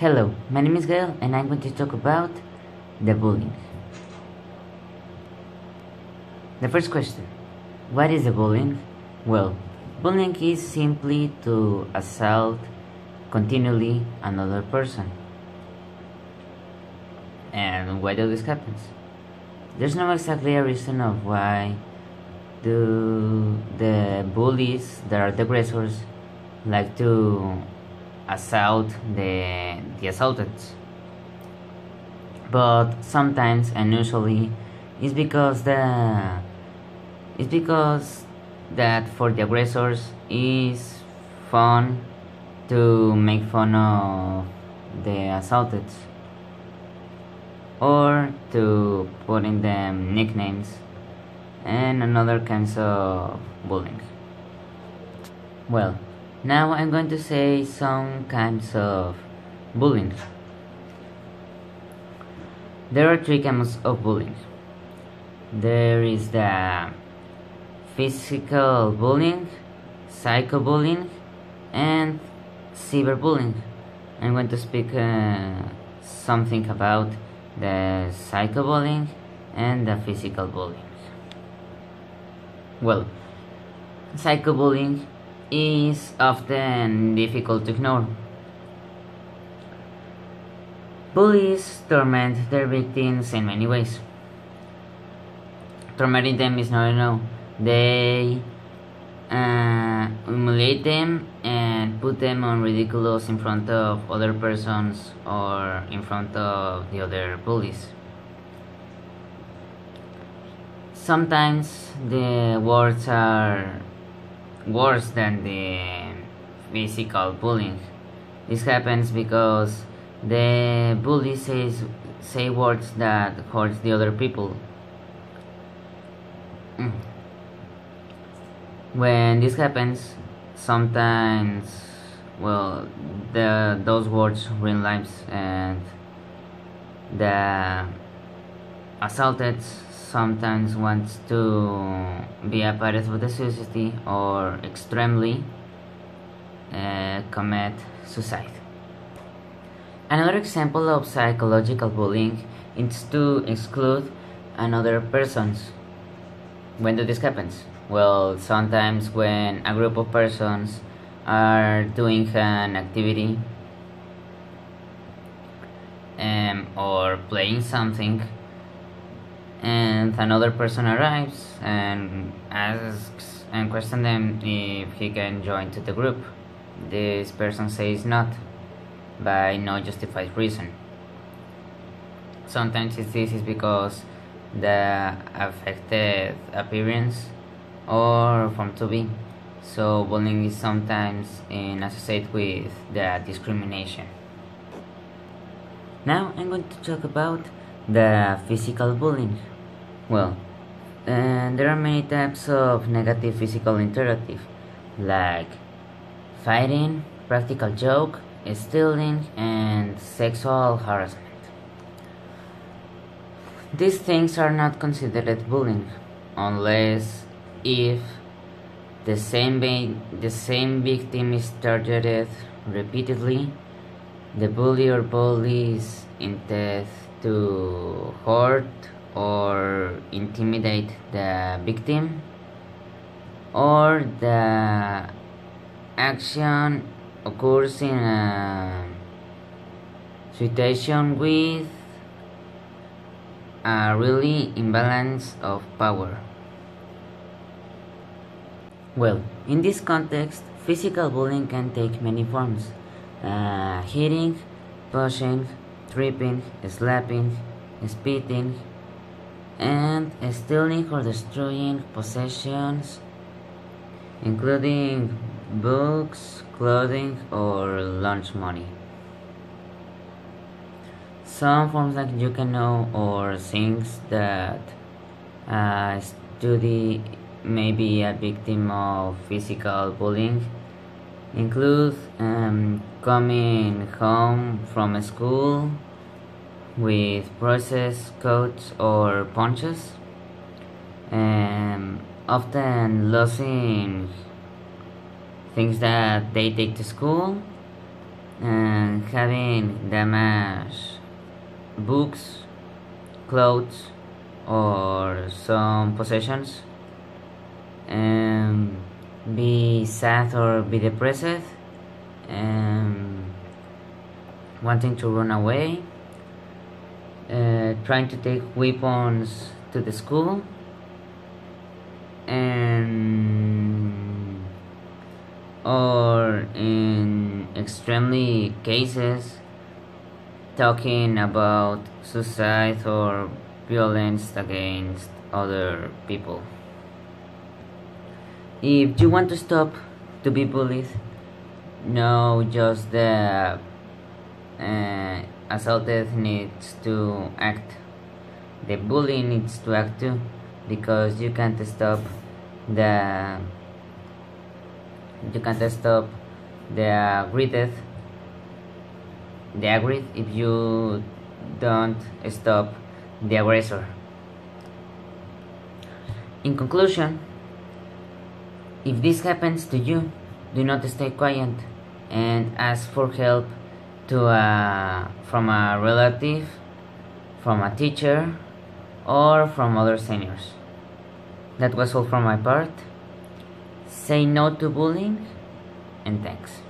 Hello, my name is Gael and I'm going to talk about the bullying. The first question, what is the bullying? Well, bullying is simply to assault continually another person. And why does this happen? There's no exactly a reason of why do the bullies that are the aggressors like to assault the assaulted. But sometimes and usually it's because that for the aggressors is fun to make fun of the assaulted or to putting them nicknames and another kinds of bullying. Well, now I'm going to say some kinds of bullying. There are three kinds of bullying. There is the physical bullying, psychobullying, and cyberbullying. I'm going to speak something about the psychobullying and the physical bullying. Well, psychobullying is often difficult to ignore. Bullies torment their victims in many ways. Tormenting them is not enough. They humiliate them and put them on ridiculous in front of other persons or in front of the other bullies. Sometimes the words are worse than the physical bullying. This happens because the bully say words that hurts the other people. When this happens, sometimes, those words ruin lives, and the assaulted sometimes wants to be a part of the society or extremely commit suicide. Another example of psychological bullying is to exclude another persons. When do this happens? Well, sometimes when a group of persons are doing an activity or playing something, and another person arrives and asks and questions them if he can join to the group. This person says not, by no justified reason. Sometimes this is because the affected appearance or form to be. So bullying is sometimes associated with the discrimination. Now I'm going to talk about the physical bullying. Well, there are many types of negative physical interactive, like fighting, practical joke, stealing, and sexual harassment. These things are not considered bullying unless if the same victim is targeted repeatedly. The bully or bullies intend to hurt or intimidate the victim, or the action occurs in a situation with a really imbalance of power. Well, in this context, physical bullying can take many forms: hitting, pushing, tripping, slapping, spitting, and stealing or destroying possessions, including books, clothing, or lunch money. Some forms that you can know or things that study may be a victim of physical bullying include coming home from school with bruises, cuts, or punches, often losing things that they take to school, and having damaged books, clothes, or some possessions, and be sad or be depressed, and wanting to run away, trying to take weapons to the school, and or in extremely cases talking about suicide or violence against other people. If you want to stop to be bullied, no, just the assaulted needs to act. The bully needs to act too, because you can't stop the aggrieved if you don't stop the aggressor. In conclusion, if this happens to you, do not stay quiet and ask for help from a relative, from a teacher, or from other seniors. That was all from my part. Say no to bullying, and thanks.